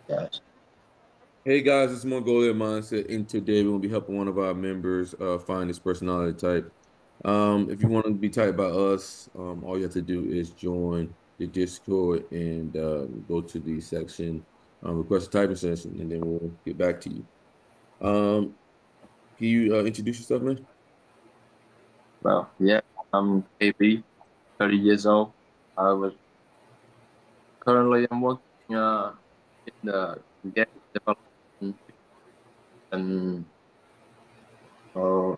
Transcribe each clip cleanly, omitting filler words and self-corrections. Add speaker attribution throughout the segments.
Speaker 1: Yes.
Speaker 2: Hey guys, it's Mongolian Mindset, and today we're gonna be helping one of our members find his personality type. If you want to be typed by us, all you have to do is join the Discord and go to the section, request a typing session, and then we'll get back to you. Can you introduce yourself, man?
Speaker 1: Well, yeah, I'm KB, 30 years old. I was I'm working in the game development and uh,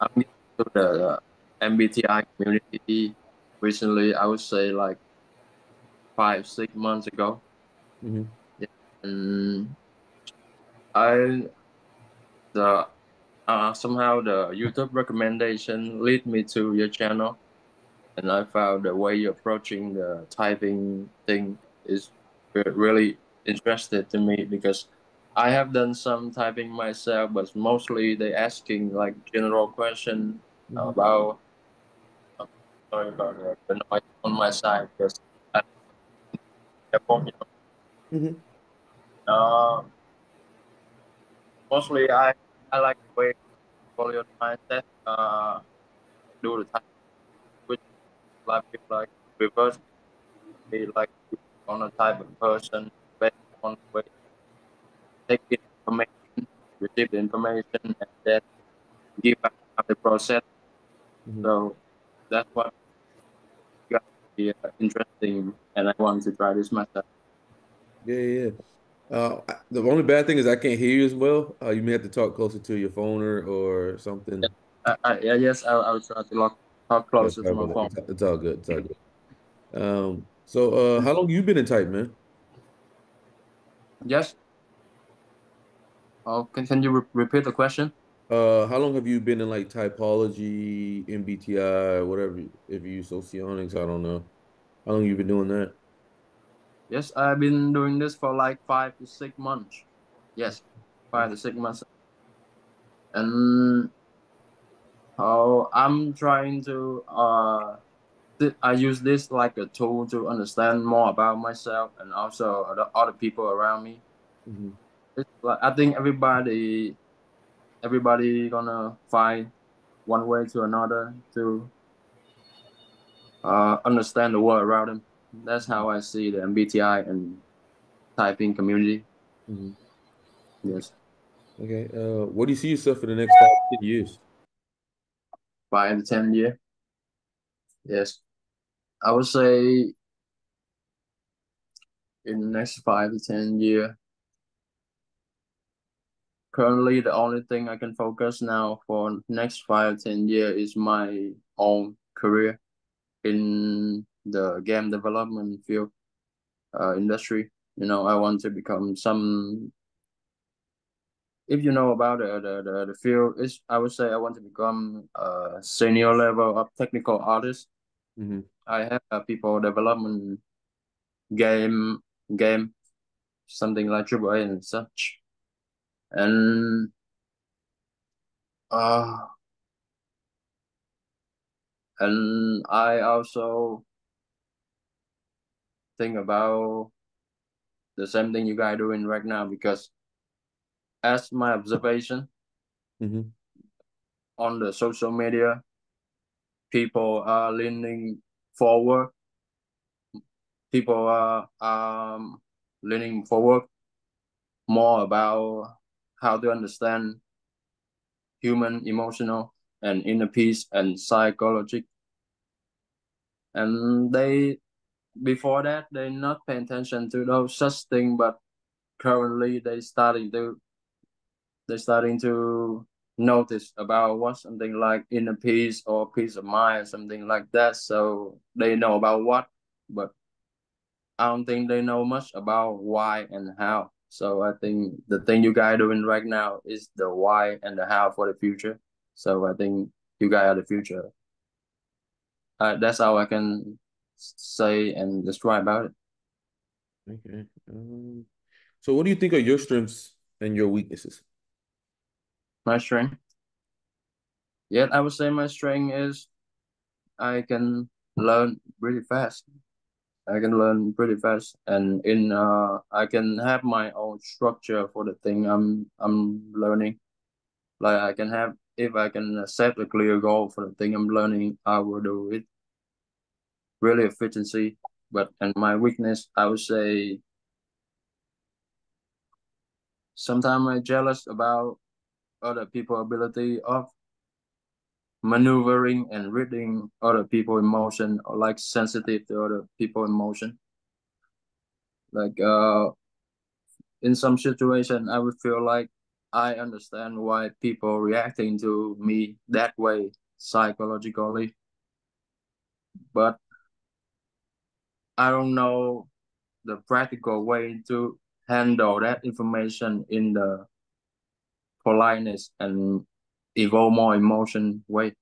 Speaker 1: I'm new to the MBTI community recently. I would say like 5, 6 months ago.
Speaker 2: Hmm.
Speaker 1: Yeah. And I the somehow the YouTube recommendation lead me to your channel, and I found the way you're approaching the typing thing is really interested to me because I have done some typing myself, but mostly they asking like general question
Speaker 2: Hmm.
Speaker 1: about. Sorry about the noise on my side because I
Speaker 2: Hmm.
Speaker 1: uh, mostly I like the way MongolianMindset do the typing, which a lot of people like reverse. They like on a type of person based on the way take in information, receive the information, and then give back the process.
Speaker 2: Hmm.
Speaker 1: So that's what got me interesting, and I wanted to try this myself.
Speaker 2: Yeah, yeah. The only bad thing is I can't hear you as well. You may have to talk closer to your phone or something.
Speaker 1: Yeah, yes, I'll try to talk
Speaker 2: Yeah,
Speaker 1: closer to
Speaker 2: sorry
Speaker 1: my
Speaker 2: about that.
Speaker 1: phone.
Speaker 2: It's all good. It's all good. How long you been in type, man?
Speaker 1: Yes. Oh, can you repeat the question?
Speaker 2: How long have you been in like typology, MBTI, whatever? If you use socionics, I don't know. How long you been doing that?
Speaker 1: Yes, I've been doing this for like 5 to 6 months. Yes, 5 to 6 months, and I'm trying to I use this like a tool to understand more about myself and also other people around me.
Speaker 2: Hmm.
Speaker 1: It's like I think everybody gonna find one way to another to understand the world around them. That's how I see the MBTI and typing community.
Speaker 2: Hmm. Okay.
Speaker 1: Yes,
Speaker 2: Okay. What do you see yourself in the next 5 to 10 years?
Speaker 1: 5 to 10 year. Yes, I would say in the next 5 to 10 year. Currently, the only thing I can focus now for next 5 to 10 year is my own career in the game development field industry. I want to become some. If you know about the field, is I would say I want to become a senior level of technical artist.
Speaker 2: Hmm.
Speaker 1: I have people development game game something like AAA and such, and uh I also think about the same thing you guys doing right now because as my observation
Speaker 2: Hmm.
Speaker 1: on the social media, people are leaning forward. People are leaning forward more about how to understand human emotional and inner peace and psychology. And they before that they not paying attention to those such thing, but currently they starting to notice about what something like inner peace or peace of mind, something like that. So they know about what, but I don't think they know much about why and how. So I think the thing you guys doing right now is the why and the how for the future. So I think you guys are the future. That's how I can say and describe about it.
Speaker 2: Okay. So what do you think are your strengths and your weaknesses?
Speaker 1: My strength. Yet I would say my strength is I can learn really fast. I can learn pretty fast, and I can have my own structure for the thing I'm learning. Like I can have if I can set a clear goal for the thing I'm learning, I will do it really efficiency. But and my weakness, I would say sometimes I'm jealous about other people's ability of maneuvering and reading other people's emotion, or like sensitive to other people's emotion. Like in some situation, I would feel like I understand why people reacting to me that way psychologically, but I don't know the practical way to handle that information in the politeness and evoke more emotion way.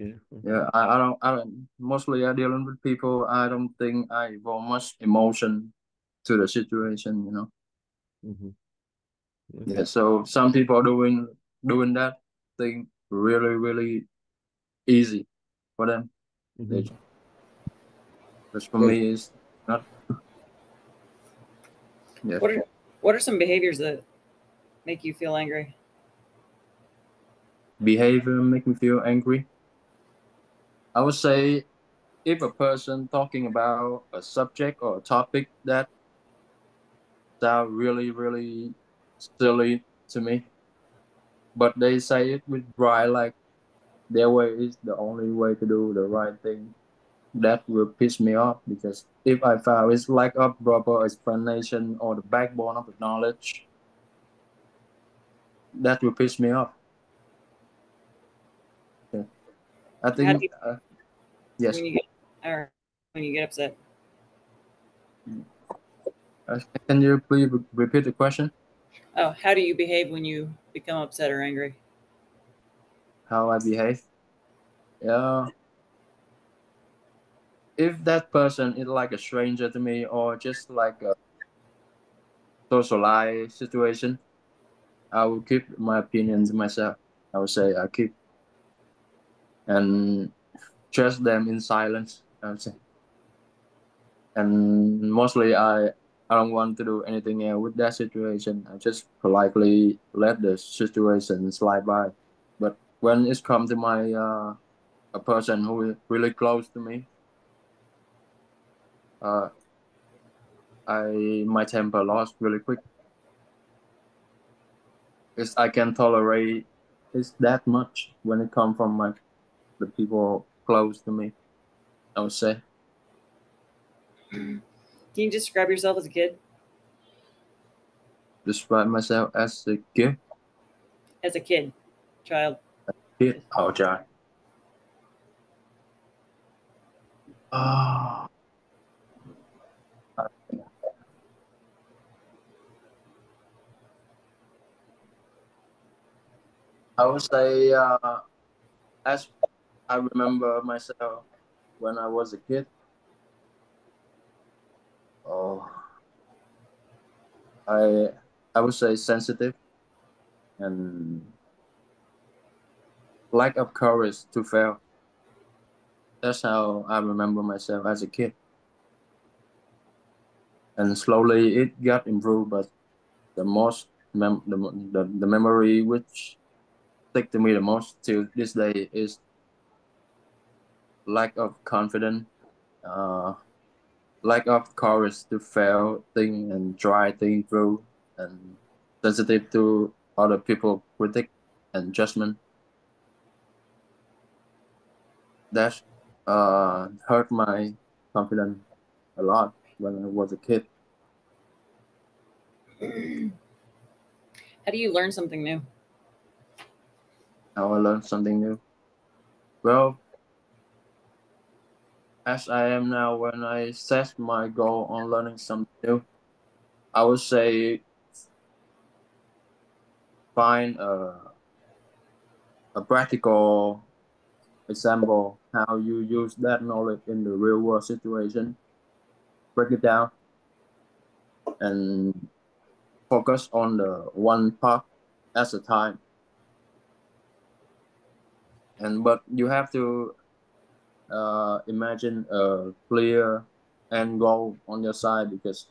Speaker 2: Okay.
Speaker 1: Yeah, I don't, mostly I dealing with people. I don't think I evoke much emotion to the situation, you know.
Speaker 2: Mm-hmm.
Speaker 1: Yeah,
Speaker 2: Okay.
Speaker 1: so some people are doing that thing really easy for them. They,
Speaker 2: Mm-hmm.
Speaker 1: because for me, it's not. Yeah,
Speaker 3: What are what are some behaviors that make you feel angry?
Speaker 1: behavior make me feel angry. I would say if a person talking about a subject or a topic that sound really silly to me, but they say it with pride, like their way is the only way to do the right thing. That will piss me off because if I found it's like a proper explanation or the backbone of the knowledge, that will piss me off. Yeah. I
Speaker 3: How do
Speaker 1: think
Speaker 3: you
Speaker 1: yes.
Speaker 3: when you get or when you get upset?
Speaker 1: Can you please repeat the question?
Speaker 3: Oh, how do you behave when you become upset or angry?
Speaker 1: How I behave? Yeah. If that person is like a stranger to me or just like a socialized situation, I will keep my opinion to myself. I would say I keep and trust them in silence. I would say, and mostly I don't want to do anything else with that situation. I just politely let the situation slide by. But when it's come to my a person who is really close to me, uh, I my temper lost really quick. Because I can tolerate it's that much when it comes from my the people close to me. I would say
Speaker 3: Can you describe yourself as a kid?
Speaker 1: describe myself as a gift
Speaker 3: As a kid, child.
Speaker 1: kid. Oh, John. Oh, I would say as I remember myself when I was a kid. Oh, I I would say sensitive and lack of courage to fail. That's how I remember myself as a kid. And slowly it got improved, but the most the memory which stick to me the most till this day is lack of confidence, uh, lack of courage to fail thing and try thing through, and sensitive to other people critic and judgment. That hurt my confidence a lot when I was a kid.
Speaker 3: How do you learn something new?
Speaker 1: Now I learned something new. Well, as I am now, when I set my goal on learning something new, I would say find a practical example how you use that knowledge in the real world situation, break it down and focus on the one part at a time. And but you have to imagine a clear end goal on your side, because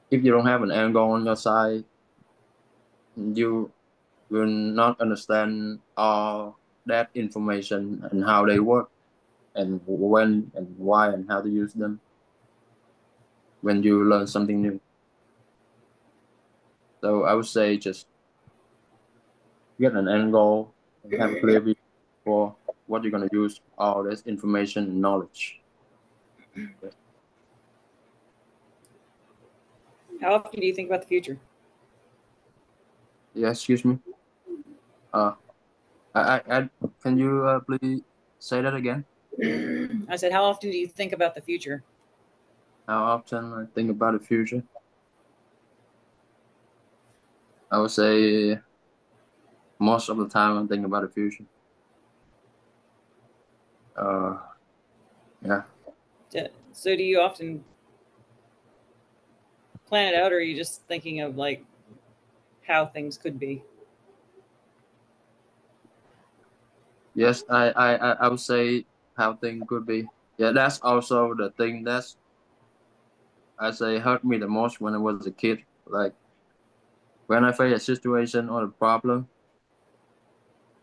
Speaker 1: if you don't have an end goal on your side, you will not understand all that information and how they work, and when and why and how to use them when you learn something new. So I would say just get an end goal and have a clear vision for what you're going to use all this information and knowledge.
Speaker 3: How often do you think about the future?
Speaker 1: Yeah, excuse me. I can you please say that again?
Speaker 3: I said, how often do you think about the future?
Speaker 1: How often I think about the future? I would say most of the time I think about the future. Yeah.
Speaker 3: So do you often plan it out, or are you just thinking of like how things could be?
Speaker 1: Yes, I would say how things could be. Yeah, that's also the thing that's I say hurt me the most when I was a kid. Like when I face a situation or a problem,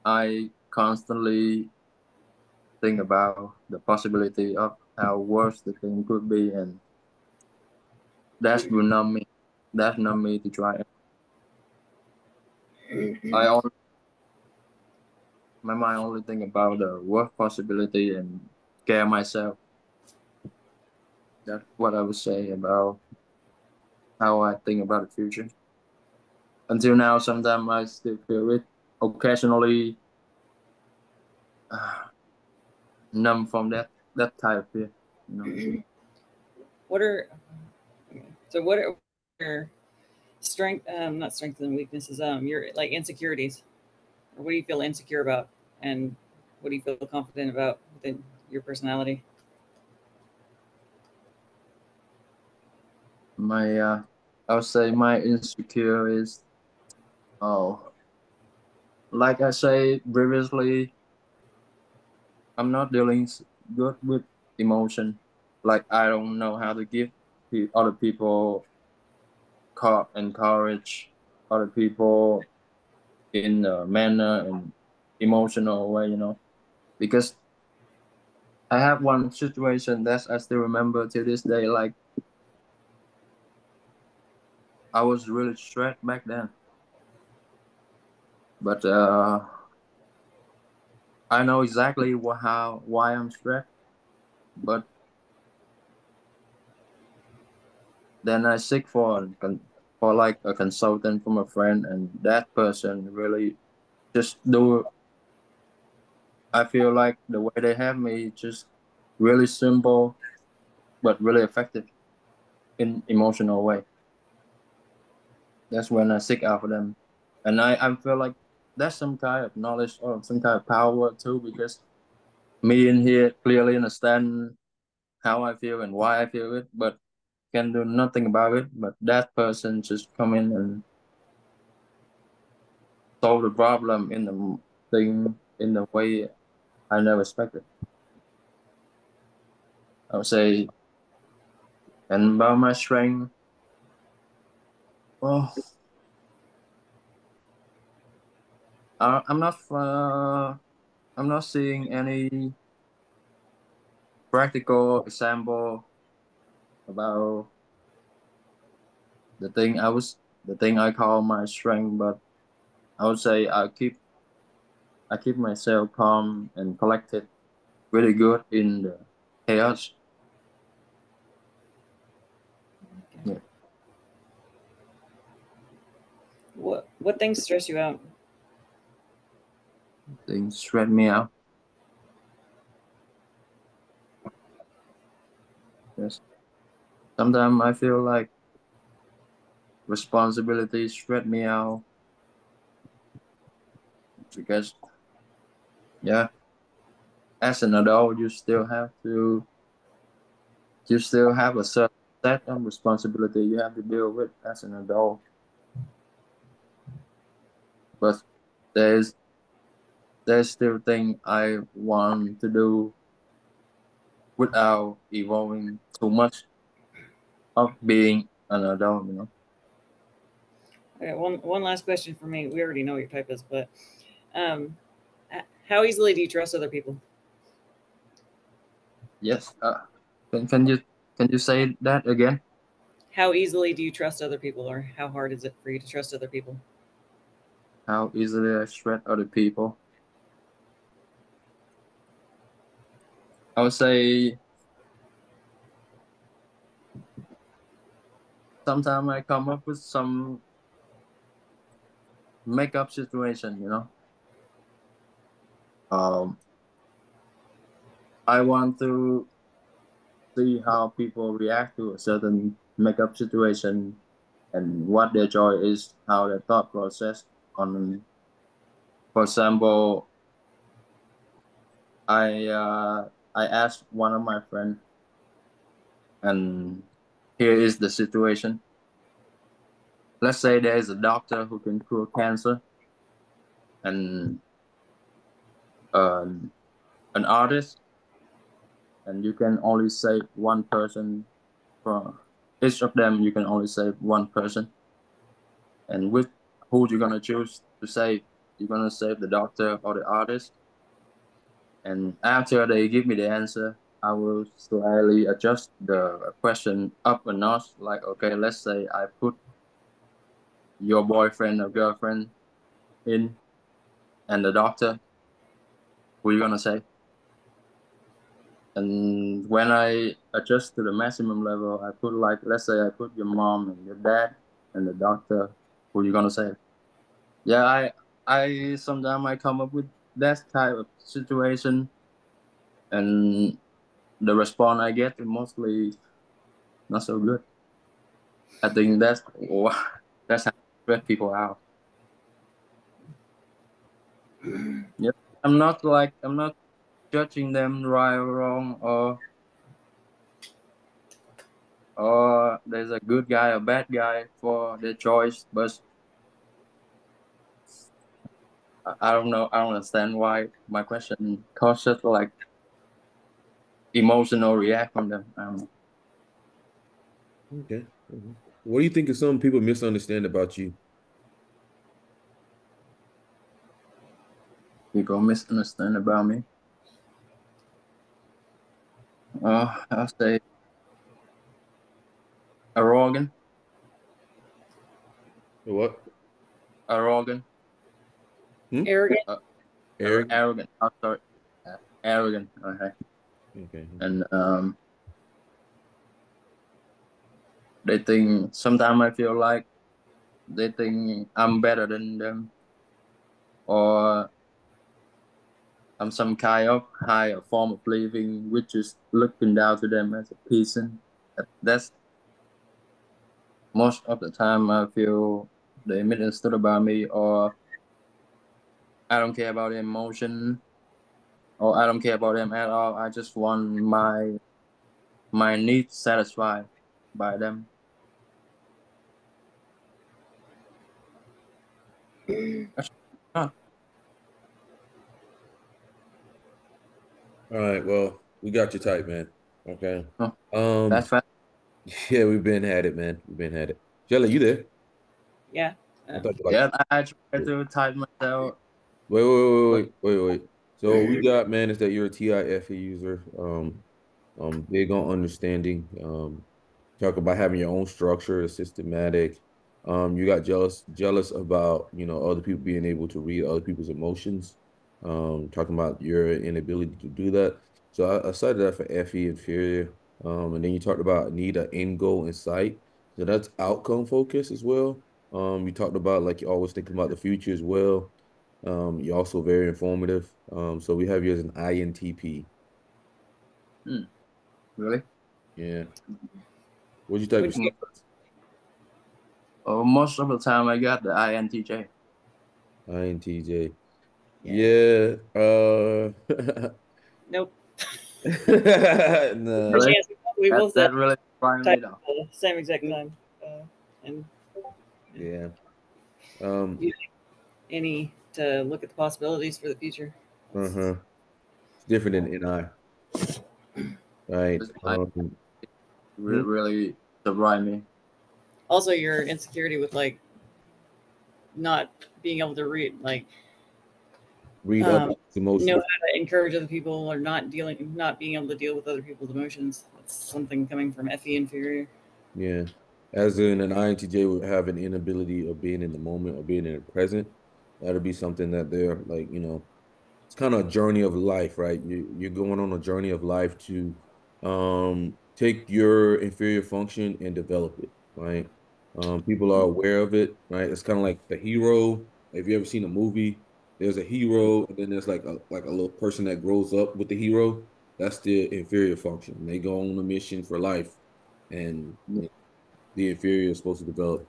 Speaker 1: I constantly think about the possibility of how worse the thing could be, and that's will numb me. That's numb me to try. I only my mind only think about the worst possibility and scare myself. That's what I would say about how I think about the future. Until now, sometimes I still feel it. Occasionally, uh, numb from that type of fear. You know.
Speaker 3: What are your strength? Not strengths and weaknesses. Your like insecurities, or what do you feel insecure about, and what do you feel confident about within your personality?
Speaker 1: My I would say my insecure is, oh, like I say previously, I'm not dealing good with emotion. Like I don't know how to give other people encourage other people in a manner and emotional way, because I have one situation that I still remember to this day. Like I was really stressed back then, but I know exactly why I'm stressed. But then I seek for like a consultant from a friend, and that person really just do. I feel like the way they have me just really simple but really effective in emotional way. That's when I seek out for them, and I feel like that's some kind of knowledge or some kind of power too, because me in here clearly understand how I feel and why I feel it, but can do nothing about it. But that person just come in and solve the problem in the thing in the way I never expected. I would say, and about my strength, well, I'm not. I'm not seeing any practical example about the thing I call my strength, but I would say I keep myself calm and collected really good in the chaos. Yeah,
Speaker 3: What things stress you out?
Speaker 1: things stress me out. Yes, sometimes I feel like responsibilities stress me out because, yeah, as an adult, you still have a certain set of responsibility you have to deal with as an adult. But there's there's still thing I want to do without evolving too much of being an adult, you know.
Speaker 3: Okay, one last question for me. We already know what your type is, but how easily do you trust other people?
Speaker 1: Yes. Can you say that again?
Speaker 3: How easily do you trust other people, or how hard is it for you to trust other people?
Speaker 1: How easily I trust other people? I would say sometimes I come up with some makeup situation, you know. I want to see how people react to a certain makeup situation and what their joy is, how their thought process on. For example, I asked one of my friends, and here is the situation. Let's say there is a doctor who can cure cancer, and um, an artist, and you can only save one person from each of them. You can only save one person, and with who you're gonna choose to save? You're gonna save the doctor or the artist? And after they give me the answer, I will slightly adjust the question up a notch. Like, okay, let's say I put your boyfriend or girlfriend in, and the doctor, who you gonna say? And when I adjust to the maximum level, I put, like, let's say I put your mom and your dad and the doctor, who you gonna say? Yeah, I sometimes I come up with that type of situation, and the response I get is mostly not so good. I think that's how to stress people out. Yeah, I'm not judging them right or wrong, or there's a good guy or bad guy for their choice, but I don't know. I don't understand why my question causes like emotional react from them. I don't know.
Speaker 2: Okay. What do you think some people misunderstand about you?
Speaker 1: People misunderstand about me. I'll say arrogant,
Speaker 2: What?
Speaker 1: arrogant,
Speaker 3: Arrogant.
Speaker 1: uh,
Speaker 2: Arrogant.
Speaker 1: arrogant. I'm sorry, arrogant. Okay,
Speaker 2: Okay.
Speaker 1: and they think sometimes I feel like they think I'm better than them, or I'm some kind of higher form of living, which is looking down to them as a peasant. That's most of the time I feel they misunderstood about me, or I don't care about their emotion, or I don't care about them at all. I just want my needs satisfied by them. That's not,
Speaker 2: All right. Well, we got your type, man. Okay.
Speaker 1: no,
Speaker 2: Um.
Speaker 1: that's fast.
Speaker 2: Yeah, we've been had it, man. We've been had it. Jelly, you there?
Speaker 3: Yeah.
Speaker 2: I thought you like.
Speaker 1: Yeah, I try to type myself, but
Speaker 2: Wait. So we got, man, is that you're a TIFE user. Big on understanding. Talk about having your own structure, systematic. You got jealous about, other people being able to read other people's emotions. Talking about your inability to do that. So I cited that for FE inferior. And then you talked about need an end goal in sight. So that's outcome focus as well. You talked about like you're always thinking about the future as well. You're also very informative. So we have you as an INTP.
Speaker 1: really.
Speaker 2: Yeah. What'd you type
Speaker 3: Would you?
Speaker 2: yourself?
Speaker 1: Most of the time I got the INTJ.
Speaker 2: INTJ.
Speaker 3: Yeah.
Speaker 2: Yeah.
Speaker 3: Nope.
Speaker 2: Nah.
Speaker 3: Good
Speaker 1: Really?
Speaker 3: chance we both
Speaker 1: That really surprised me
Speaker 3: typed
Speaker 1: though.
Speaker 3: at the same exact time. And
Speaker 2: Yeah.
Speaker 3: you any to look at the possibilities for the future.
Speaker 2: Uh-huh. It's different than NI. right?
Speaker 1: It's like
Speaker 2: Hmm?
Speaker 1: really surprised me.
Speaker 3: Also, your insecurity with like not being able to read, like
Speaker 2: Read other
Speaker 3: um, know
Speaker 2: emotions.
Speaker 3: how to encourage other people, or not being able to deal with other people's emotions. That's something coming from FE inferior.
Speaker 2: Yeah. As in an INTJ would have an inability of being in the moment or being in the present. That'll be something that they're like, it's kind of a journey of life, right? You're going on a journey of life to take your inferior function and develop it, right? People are aware of it, right? It's kind of like the hero. If you ever seen a movie, there's a hero, and then there's like a little person that grows up with the hero. That's the inferior function. They go on a mission for life, and the inferior is supposed to develop.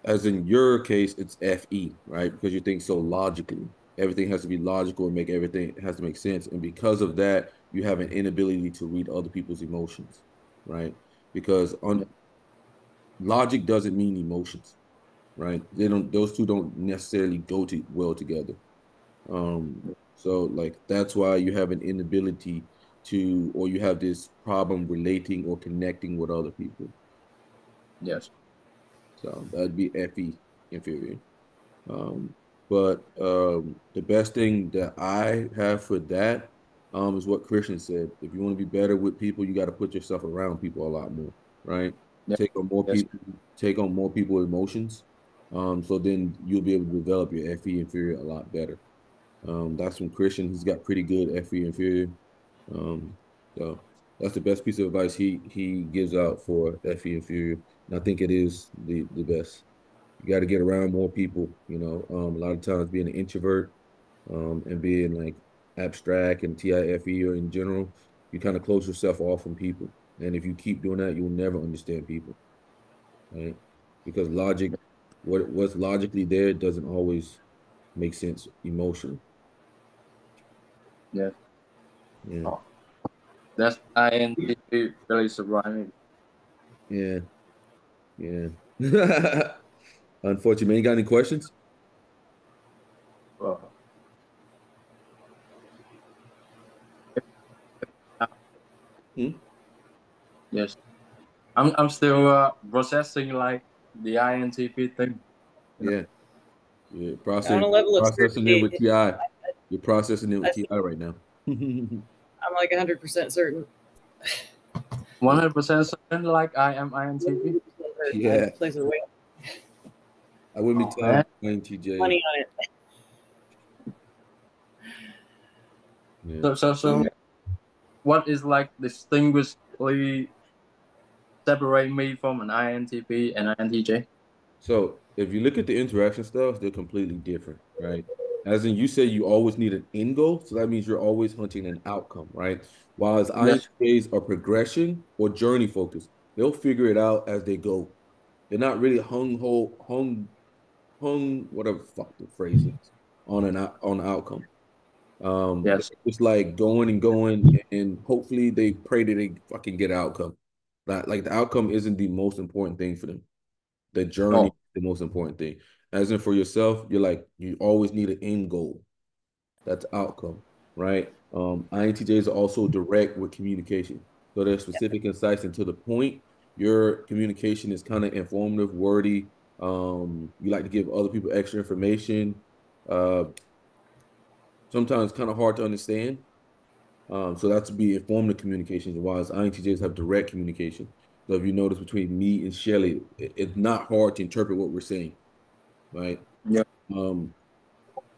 Speaker 2: As in your case, it's FE, right? Because you think so logically. Everything has to be logical and make everything has to make sense. And because of that, you have an inability to read other people's emotions, right? Because
Speaker 1: Yeah.
Speaker 2: logic doesn't mean emotions, right? Those two don't necessarily go to well together. So like that's why you have an inability to, or you have this problem relating or connecting with other people.
Speaker 1: Yes.
Speaker 2: So that'd be FE inferior. Um, but the best thing that I have for that is what Christian said. If you want to be better with people, you got to put yourself around people a lot more, right?
Speaker 1: Yeah.
Speaker 2: Take on more
Speaker 1: Yes.
Speaker 2: people, take on more people emotions. So then you'll be able to develop your FE inferior a lot better. That's from Christian. He's got pretty good FE inferior. Um, so that's the best piece of advice he gives out for FE inferior. And I think it is the best. You got to get around more people. A lot of times being an introvert, and being like abstract and TIFE or in general, you kind of close yourself off from people. And if you keep doing that, you'll never understand people, right? Because logic, what's logically there doesn't always make sense emotionally.
Speaker 1: Yes.
Speaker 2: Yeah,
Speaker 1: Oh, that's INTP really surprised me.
Speaker 2: yeah, yeah. Unfortunately, man, you got any questions?
Speaker 1: Oh, uh,
Speaker 2: Hmm?
Speaker 1: yes. I'm still processing like the INTP thing. You know.
Speaker 2: Yeah, yeah.
Speaker 3: On a level of
Speaker 2: Processing it with
Speaker 3: certainty,
Speaker 2: TI. You're processing it
Speaker 3: I
Speaker 2: with
Speaker 3: think
Speaker 2: TI right now.
Speaker 3: I'm like 100% certain.
Speaker 1: 100% certain like I am INTP.
Speaker 3: 100% certain.
Speaker 2: Yeah,
Speaker 3: I'd place a way
Speaker 2: I wouldn't be
Speaker 1: Oh man.
Speaker 2: telling NTJ.
Speaker 3: money on it.
Speaker 2: Yeah.
Speaker 1: So what is like distinguishingly separate me from an INTP and INTJ?
Speaker 2: So if you look at the interaction styles, they're completely different, right? As in, you say you always need an end goal, so that means you're always hunting an outcome, right? While as
Speaker 1: Yes.
Speaker 2: INTJs are progression or journey focused, they'll figure it out as they go. They're not really hung, whatever the fuck the phrase is, on the outcome.
Speaker 1: Yes.
Speaker 2: It's like going and going, and hopefully they pray that they fucking get an outcome. Like the outcome isn't the most important thing for them. The journey
Speaker 1: Oh.
Speaker 2: is the most important thing. As in for yourself, you're like you always need an end goal. That's outcome, right? INTJs are also direct with communication. So there's specific insights and to the point. Your communication is kind of informative, wordy. You like to give other people extra information. Uh, Sometimes kind of hard to understand. So that's to be informative communications, while INTJs have direct communication. So if you notice between me and Shelly, it's not hard to interpret what we're saying, right?
Speaker 1: Yeah.
Speaker 2: Um,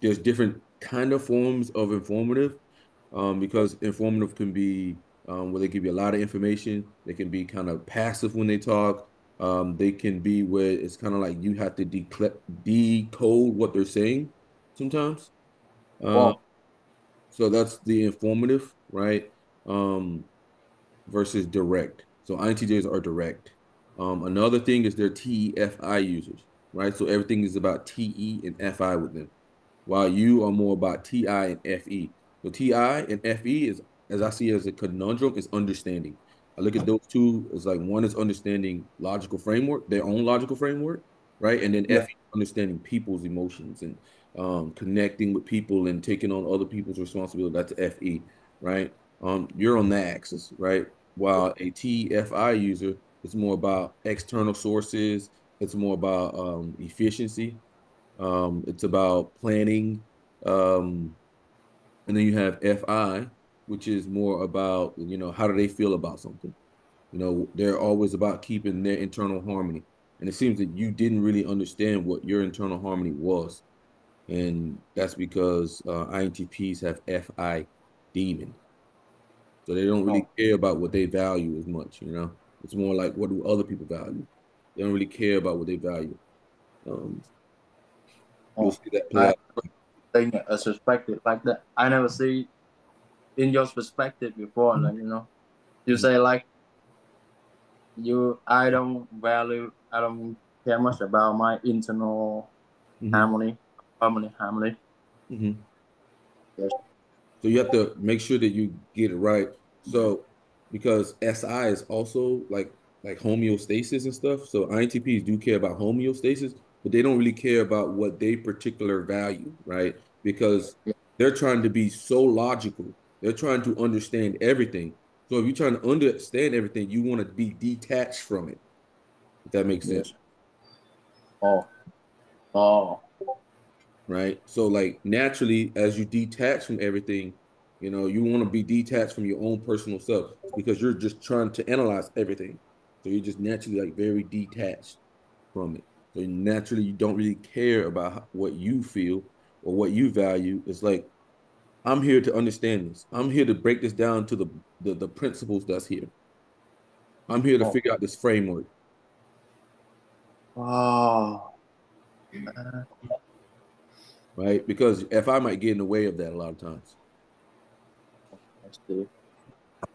Speaker 2: there's different kind of forms of informative, because informative can be where they give you a lot of information. They can be kind of passive when they talk. They can be where it's kind of like you have to decode what they're saying sometimes. Uh,
Speaker 1: Wow.
Speaker 2: so that's the informative, right? Um, versus direct. So INTJs are direct. Another thing is they're TEFI users, right? So everything is about TE and FI with them, while you are more about TI and FE. So TI and FE is, as I see it as a conundrum, is understanding. I look at those two as like one is understanding logical framework, their own logical framework, right? And then
Speaker 1: Yeah.
Speaker 2: FE understanding people's emotions and connecting with people and taking on other people's responsibility. That's FE, right? You're on that axis, right? while a TFI user is more about external sources. It's more about efficiency. It's about planning. Um, and then you have FI, which is more about, how do they feel about something? They're always about keeping their internal harmony. And it seems that you didn't really understand what your internal harmony was. And that's because INTPs have FI demon. So they don't really
Speaker 1: Oh,
Speaker 2: care about what they value as much. It's more like, what do other people value? They don't really care about what they value. Um, you'll
Speaker 1: oh.
Speaker 2: see that play
Speaker 1: I
Speaker 2: out.
Speaker 1: think a perspective like that. I never see in your perspective before. Like you say like I don't value. I don't care much about my internal
Speaker 2: Mm-hmm.
Speaker 1: harmony.
Speaker 2: Mm-hmm.
Speaker 1: Yes,
Speaker 2: So you have to make sure that you get it right. So because SI is also like homeostasis and stuff. So INTPs do care about homeostasis, but they don't really care about what they particular value, right? Because
Speaker 1: yes,
Speaker 2: they're trying to be so logical. They're trying to understand everything. So if you're trying to understand everything, you want to be detached from it. If that makes sense.
Speaker 1: yes. Oh, oh,
Speaker 2: Right? So like naturally, as you detach from everything, you want to be detached from your own personal self because you're just trying to analyze everything. So you're just naturally like very detached from it. So naturally, you don't really care about what you feel or what you value. It's like, I'm here to understand this. I'm here to break this down to the principles that's here. I'm here to
Speaker 1: oh,
Speaker 2: figure out this framework,
Speaker 1: oh. Uh,
Speaker 2: right? Because if I might get in the way of that a lot of times.
Speaker 1: I see.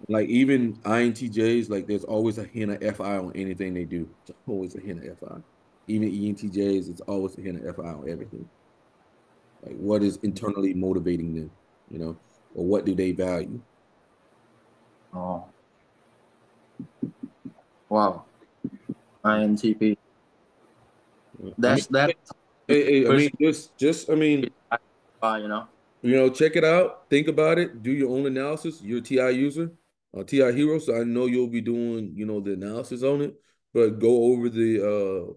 Speaker 2: Like even INTJs, like there's always a hint of FI on anything they do. It's always a hint of FI. Even ENTJs, it's always a hint of FI on everything. Like what is internally motivating them, or what do they value?
Speaker 1: Oh, wow. INTP.
Speaker 2: I mean,
Speaker 1: That's that
Speaker 2: I mean,
Speaker 1: person.
Speaker 2: just I mean,
Speaker 1: You know.
Speaker 2: check it out, think about it, do your own analysis. You're a TI user, a TI hero, so I know you'll be doing, the analysis on it. But go over the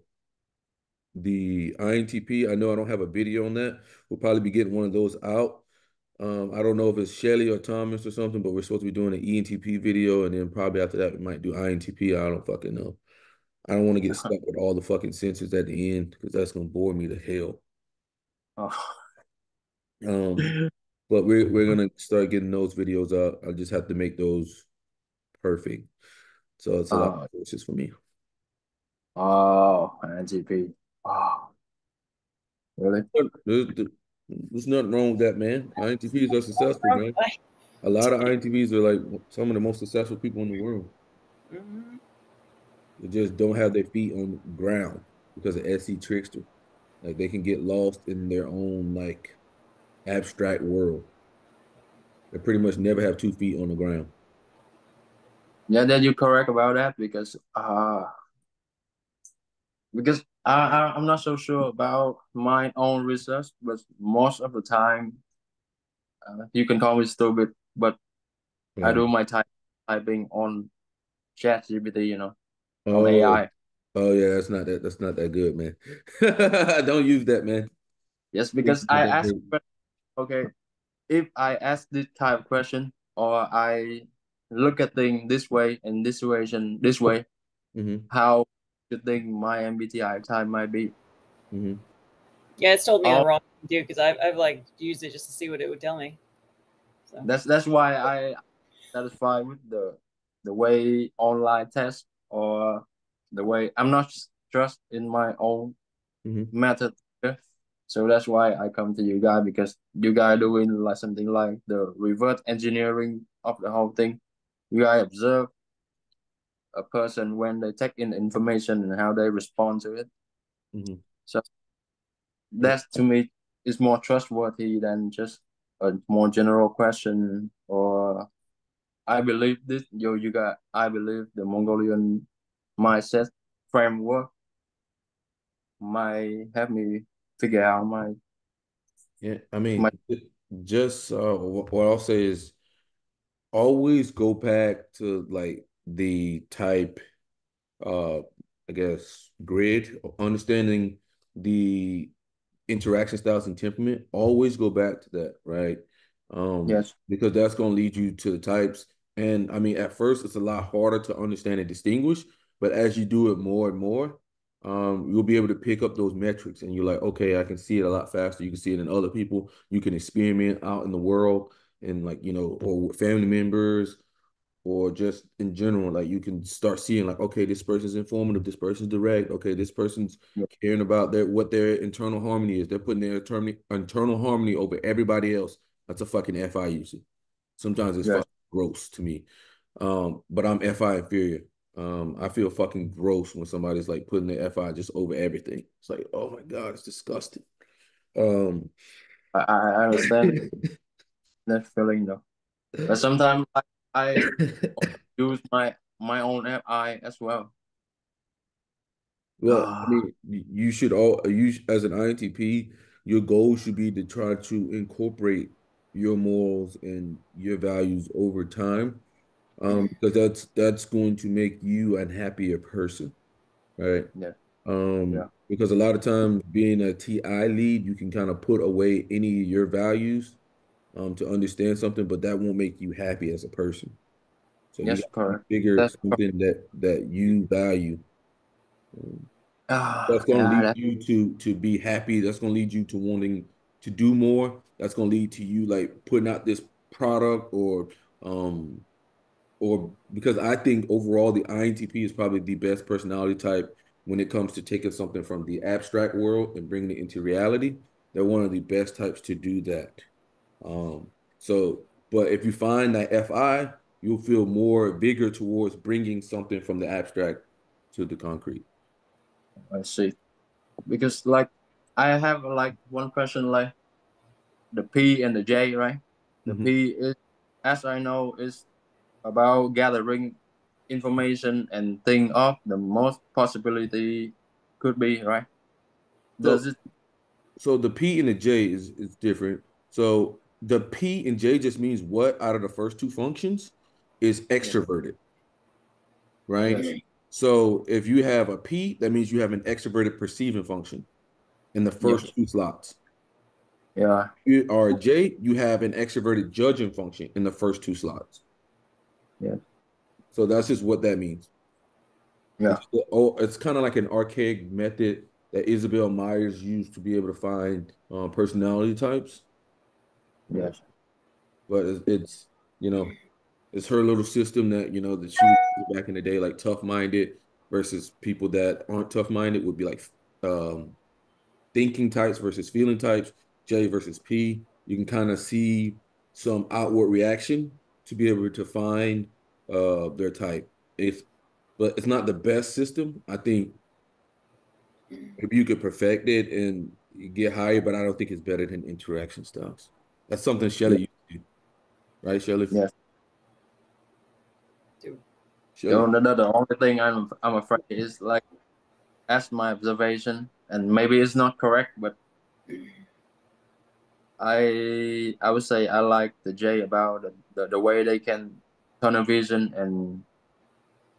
Speaker 2: INTP. I know I don't have a video on that. We'll probably be getting one of those out. I don't know if it's Shelly or Thomas or something, but we're supposed to be doing an ENTP video, and then probably after that we might do INTP. I don't fucking know. I don't want to get stuck with all the fucking sensors at the end because that's gonna bore me to hell.
Speaker 1: Oh.
Speaker 2: Um, but we're gonna start getting those videos out. I just have to make those perfect. So it's a lot of
Speaker 1: Oh,
Speaker 2: courses for me.
Speaker 1: oh, INTP. Oh, really?
Speaker 2: There's nothing wrong with that, man. INTPs are successful, man. A lot of INTPs are like some of the most successful people in the world.
Speaker 3: Mhm.
Speaker 2: They just don't have their feet on the ground because of SC Trickster. Like they can get lost in their own like abstract world. They pretty much never have 2 feet on the ground.
Speaker 1: Yeah, that you're correct about that because I'm not so sure about my own research, but most of the time, you can call me stupid, but I
Speaker 2: Um,
Speaker 1: do my typing on ChatGPT, on
Speaker 2: oh,
Speaker 1: AI.
Speaker 2: oh yeah, that's not that good, man. Don't use that, man.
Speaker 1: Yes,
Speaker 2: It's
Speaker 1: because
Speaker 2: not
Speaker 1: I
Speaker 2: that
Speaker 1: ask,
Speaker 2: good.
Speaker 1: okay, if I ask this type of question or I look at things this way in this situation this way,
Speaker 2: Mm-hmm.
Speaker 1: how do you think my MBTI type might be?
Speaker 2: Mm-hmm.
Speaker 3: Yeah, it's told me the
Speaker 1: Oh,
Speaker 3: wrong thing too because I've like used it just to see what it would tell me. So
Speaker 1: that's why I satisfied with the way online test or the way I'm not trust in my own
Speaker 2: Mm-hmm.
Speaker 1: method. Yeah. So that's why I come to you guys because you guys doing like something like the reverse engineering of the whole thing. You guys observe a person when they take in information and how they respond to it.
Speaker 2: Mm-hmm.
Speaker 1: So that to me is more trustworthy than just a more general question or I believe this you got I believe the Mongolian mindset framework might help me figure out
Speaker 2: Yeah, I
Speaker 1: my
Speaker 2: mean, just what I'll say is always go back to like the type, I guess, grid, or understanding the interaction styles and temperament, always go back to that, right?
Speaker 1: Yes.
Speaker 2: Because that's going to lead you to the types. And I mean, at first, it's a lot harder to understand and distinguish, but as you do it more and more, you'll be able to pick up those metrics, and you're like, okay, I can see it a lot faster. You can see it in other people. You can experiment out in the world, and like or with family members, or just in general, like you can start seeing like, okay, this person's informative, this person's direct, okay, this person's
Speaker 1: Yes.
Speaker 2: caring about what their internal harmony is. They're putting their internal harmony over everybody else. That's a fucking FI user. Sometimes it's
Speaker 1: Yes.
Speaker 2: fucking gross to me. But I'm FI inferior. I feel fucking gross when somebody's like putting their FI just over everything. It's like, oh my God, it's disgusting. Um,
Speaker 1: I understand that feeling though. But sometimes I use my own AI as well.
Speaker 2: Well, I mean, you should you as an INTP, your goal should be to try to incorporate your morals and your values over time, because that's going to make you a happier person, right?
Speaker 1: Yeah. Yeah.
Speaker 2: Because a lot of times being a TI lead, you can kind of put away any of your values, to understand something, but that won't make you happy as a person. So you
Speaker 1: Yes,
Speaker 2: got to
Speaker 1: correct.
Speaker 2: figure
Speaker 1: That's
Speaker 2: something that you value. Um, that's going to
Speaker 1: yeah,
Speaker 2: lead you to be happy. That's going to lead you to wanting to do more. That's going to lead to you like putting out this product, um or because I think overall the INTP is probably the best personality type when it comes to taking something from the abstract world and bringing it into reality. They're one of the best types to do that. Um, so, but if you find that FI, you'll feel more vigor towards bringing something from the abstract to the concrete.
Speaker 1: I see. Because like I have like one question like the P and the J, right? The
Speaker 2: Mhm.
Speaker 1: P is, as I know, is about gathering information and think of the most possibility could be, right?
Speaker 2: So
Speaker 1: Does it?
Speaker 2: So the P and the J is different. So the P and J just means what out of the first two functions is
Speaker 1: Yeah.
Speaker 2: extroverted, right?
Speaker 1: Yes.
Speaker 2: So if you have a P, that means you have an extroverted perceiving function in the
Speaker 1: Yeah.
Speaker 2: first two slots.
Speaker 1: Yeah.
Speaker 2: You are a J, you have an extroverted judging function in the first two slots.
Speaker 1: Yeah.
Speaker 2: So that's just what that means.
Speaker 1: Yeah.
Speaker 2: It's kind of like an archaic method that Isabel Myers used to be able to find personality types. Uh,
Speaker 1: Yes.
Speaker 2: but it's you know it's her little system that that she was back in the day, like tough minded versus people that aren't tough minded would be like um thinking types versus feeling types, J versus P. You can kind of see some outward reaction to be able to find their type. It's but it's not the best system. I think maybe you could perfect it and get higher, but I don't think it's better than interaction styles. That's something
Speaker 1: Yeah.
Speaker 2: Shelly used to do, right, Shelly?
Speaker 1: Yes.
Speaker 3: Do
Speaker 2: Shelly.
Speaker 1: The only thing I'm afraid is like as my observation, and maybe it's not correct, but I would say I like the J about the way they can tunnel vision and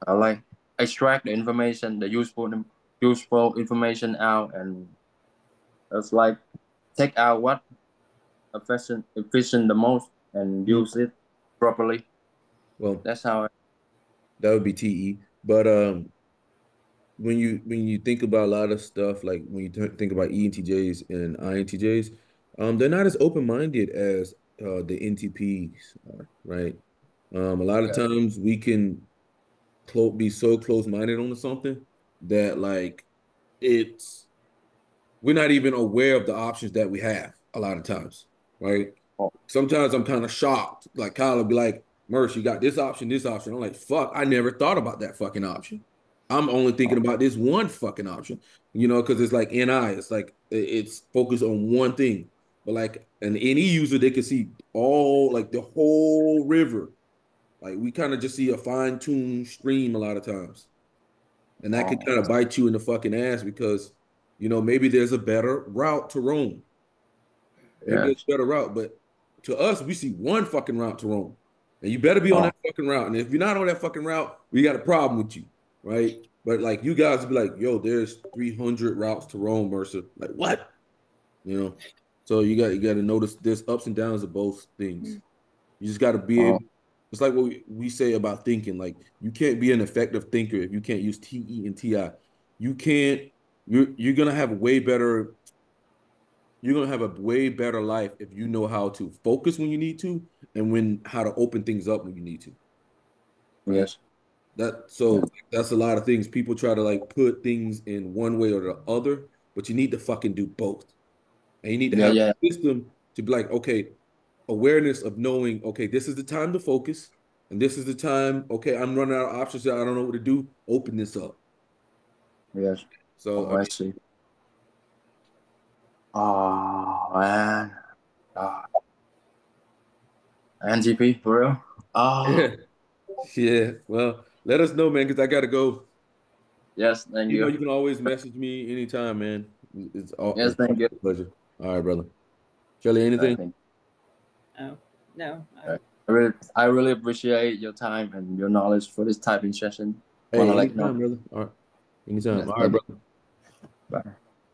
Speaker 1: I like extract the information, the useful information out, and it's like take out what efficient the most and
Speaker 2: Mhm.
Speaker 1: use it properly.
Speaker 2: Well,
Speaker 1: That's how.
Speaker 2: that would be TE. But when you think about a lot of stuff, like when you think about ENTJs and INTJs, they're not as open minded as the NTPs are, right? A lot of
Speaker 1: Yeah.
Speaker 2: times we can be so close minded on something that like it's we're not even aware of the options that we have a lot of times, right?
Speaker 1: Oh,
Speaker 2: Sometimes I'm kind of shocked. Like Kyle will be like, Merce, you got this option, this option. I'm like, fuck, I never thought about that fucking option. I'm only thinking
Speaker 1: oh,
Speaker 2: about this one fucking option, because it's like NI, it's like it's focused on one thing. But like an NE user, they can see all like the whole river. Like we kind of just see a fine-tuned stream a lot of times. And that could
Speaker 1: oh,
Speaker 2: kind of bite you in the fucking ass because, maybe there's a better route to Rome. Maybe there's
Speaker 1: yes.
Speaker 2: a better route. But to us, we see one fucking route to Rome. And you better be on
Speaker 1: Oh,
Speaker 2: that fucking route. And if you're not on that fucking route, we got a problem with you, right? But like you guys would be like, yo, there's 300 routes to Rome, Mercer. Like what? You know. So you got to notice there's ups and downs of both things. You just got to be
Speaker 1: Oh,
Speaker 2: able. It's like what we say about thinking. Like you can't be an effective thinker if you can't use TE and TI. You can't. You're gonna have way better. You're gonna have a way better life if you know how to focus when you need to, and when how to open things up when you need to. Right.
Speaker 1: yes.
Speaker 2: So that's a lot of things. People try to like put things in one way or the other, but you need to fucking do both. And you need to
Speaker 1: Yeah,
Speaker 2: have
Speaker 1: yeah,
Speaker 2: a system to be like, okay, awareness of knowing, okay, this is the time to focus, and this is the time, okay, I'm running out of options. I don't know what to do. Open this up.
Speaker 1: yes.
Speaker 2: So
Speaker 1: Oh, I see. Oh man. Ah, NGP for real? Ah,
Speaker 2: yeah, yeah. Well, let us know, man, because I gotta go.
Speaker 1: yes, thank you.
Speaker 2: You can always message me anytime, man.
Speaker 1: Yes,
Speaker 2: It's
Speaker 1: thank you.
Speaker 2: a pleasure. All right, brother. Shelly, anything?
Speaker 1: Thank
Speaker 3: Oh, no.
Speaker 1: you. I really appreciate your time and your knowledge for this typing session.
Speaker 2: Hey,
Speaker 1: Wanna let you know.
Speaker 2: anytime, brother. All right. Anytime.
Speaker 1: Yes,
Speaker 2: All right,
Speaker 1: thank you.
Speaker 2: brother.
Speaker 1: Bye.